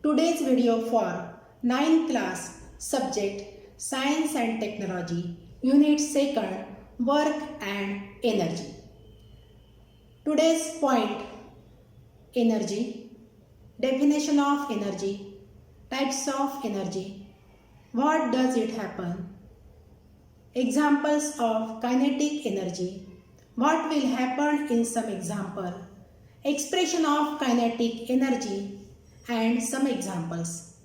Today's video for 9th class subject Science and Technology Unit 2nd Work and Energy. Today's point energy, definition of energy, types of energy, what does it happen, examples of kinetic energy, what will happen in some example, expression of kinetic energy and some examples.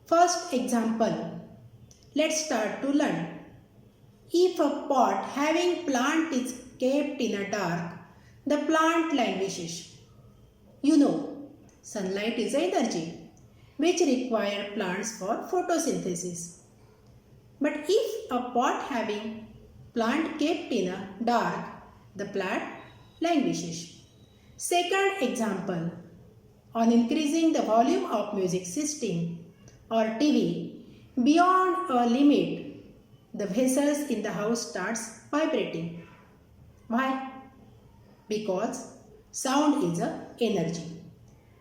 First example, let's start to learn. If a pot having plant is kept in a dark, the plant languishes. You know, sunlight is energy which require plants for photosynthesis. But if a pot having plant kept in a dark, the plant languishes. Second example, on increasing the volume of music system or TV beyond a limit, the vessels in the house starts vibrating. Why? Because sound is a energy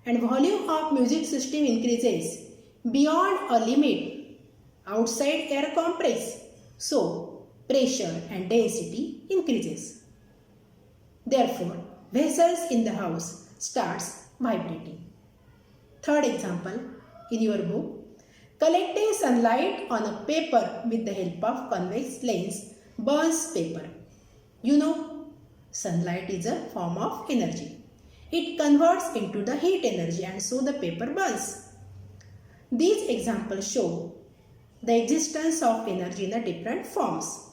and volume of music system increases beyond a limit, outside air compress, so pressure and density increases. Therefore, vessels in the house starts vibrating. Third example, in your book, collecting sunlight on a paper with the help of convex lens burns paper. You know, sunlight is a form of energy. It converts into the heat energy and so the paper burns. These examples show the existence of energy in the different forms.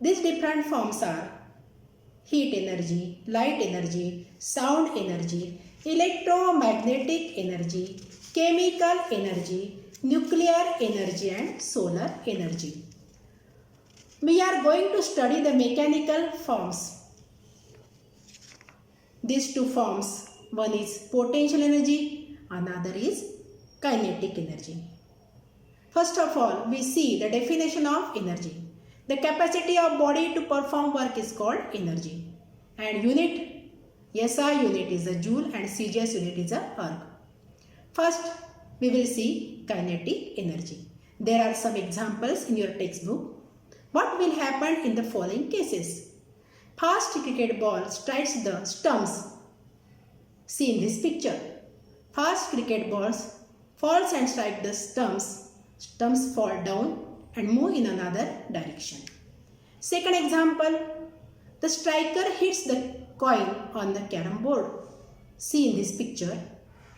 These different forms are heat energy, light energy, sound energy, electromagnetic energy, chemical energy, nuclear energy and solar energy. We are going to study the mechanical forms. These two forms, one is potential energy, another is kinetic energy. First of all, we see the definition of energy. The capacity of body to perform work is called energy. And unit, SI unit is a joule and CGS unit is a erg. First, we will see kinetic energy. There are some examples in your textbook. What will happen in the following cases? Fast cricket ball strikes the stumps. See in this picture. Fast cricket balls falls and strike the stumps. Stumps fall down and move in another direction. Second example, the striker hits the coin on the carom board. See in this picture.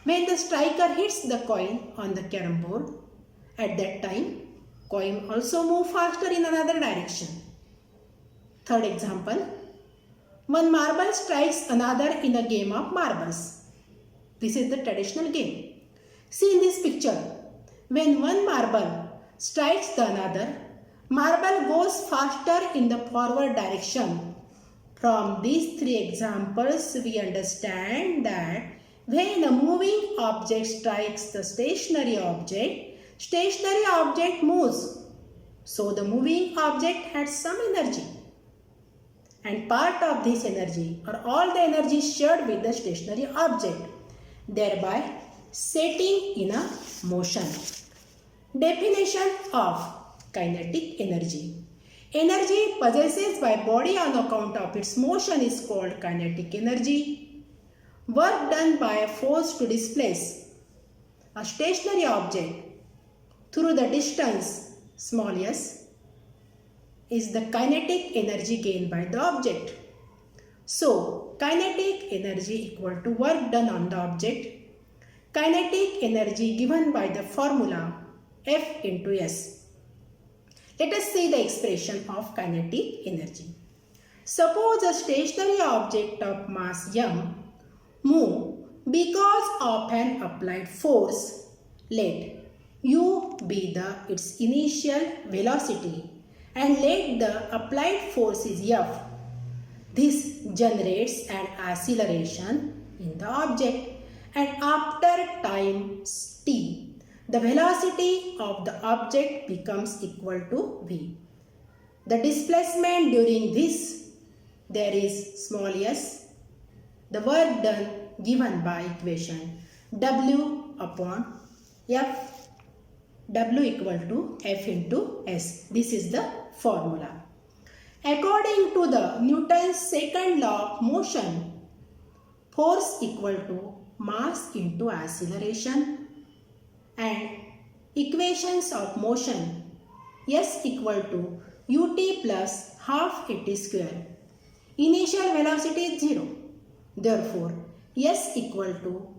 When the striker hits the coin on the carom board, at that time, coin also move faster in another direction. Third example, one marble strikes another in a game of marbles. This is the traditional game. See in this picture, when one marble strikes the another, marble goes faster in the forward direction. From these three examples, we understand that when a moving object strikes the stationary object moves. So the moving object has some energy. And part of this energy or all the energy shared with the stationary object, thereby setting in a motion. Definition of kinetic energy. Energy possessed by body on account of its motion is called kinetic energy. Work done by a force to displace a stationary object through the distance small s is the kinetic energy gained by the object. So, kinetic energy equal to work done on the object. Kinetic energy given by the formula F into S. Let us see the expression of kinetic energy. Suppose a stationary object of mass m move because of an applied force. Let u be its initial velocity and let the applied force is F. This generates an acceleration in the object and after time t, the velocity of the object becomes equal to v. The displacement during this, there is small s. The work done given by equation W upon F, W equal to F into S. This is the formula. According to the Newton's second law of motion, force equal to mass into acceleration, and equations of motion S equal to ut plus half at square. Initial velocity is 0. Therefore, S equal to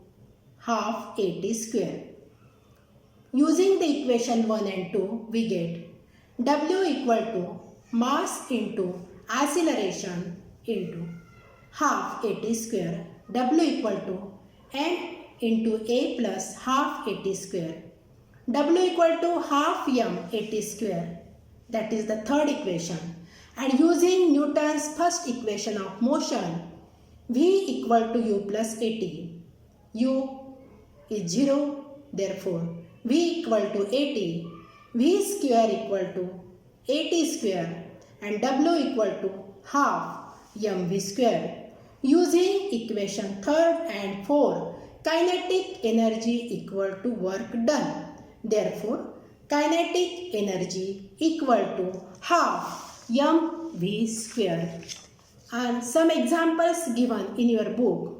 half at square. Using the equation 1 and 2, we get W equal to mass into acceleration into half at square. W equal to m into a plus half at square. W equal to half m at square. That is the third equation. And using Newton's first equation of motion, V equal to U plus at. U is 0. Therefore, V equal to at. V square equal to at square and W equal to half mv square. Using equation 3rd and 4, kinetic energy equal to work done. Therefore, kinetic energy equal to half mv square. And some examples given in your book.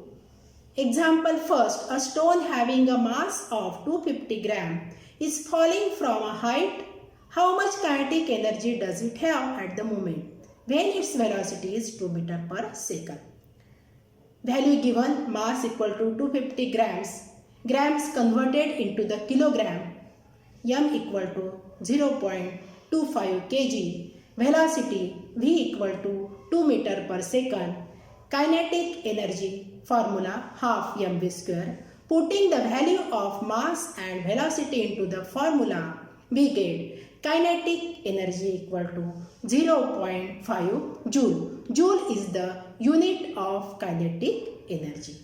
Example first, a stone having a mass of 250 gram is falling from a height. How much kinetic energy does it have at the moment when its velocity is 2 meters per second? Value given, mass equal to 250 grams. Grams converted into the kilogram. M equal to 0.25 kg. Velocity V equal to 2 meter per second. Kinetic energy formula half mv square. Putting the value of mass and velocity into the formula, we get kinetic energy equal to 0.5 joule. Joule is the unit of kinetic energy.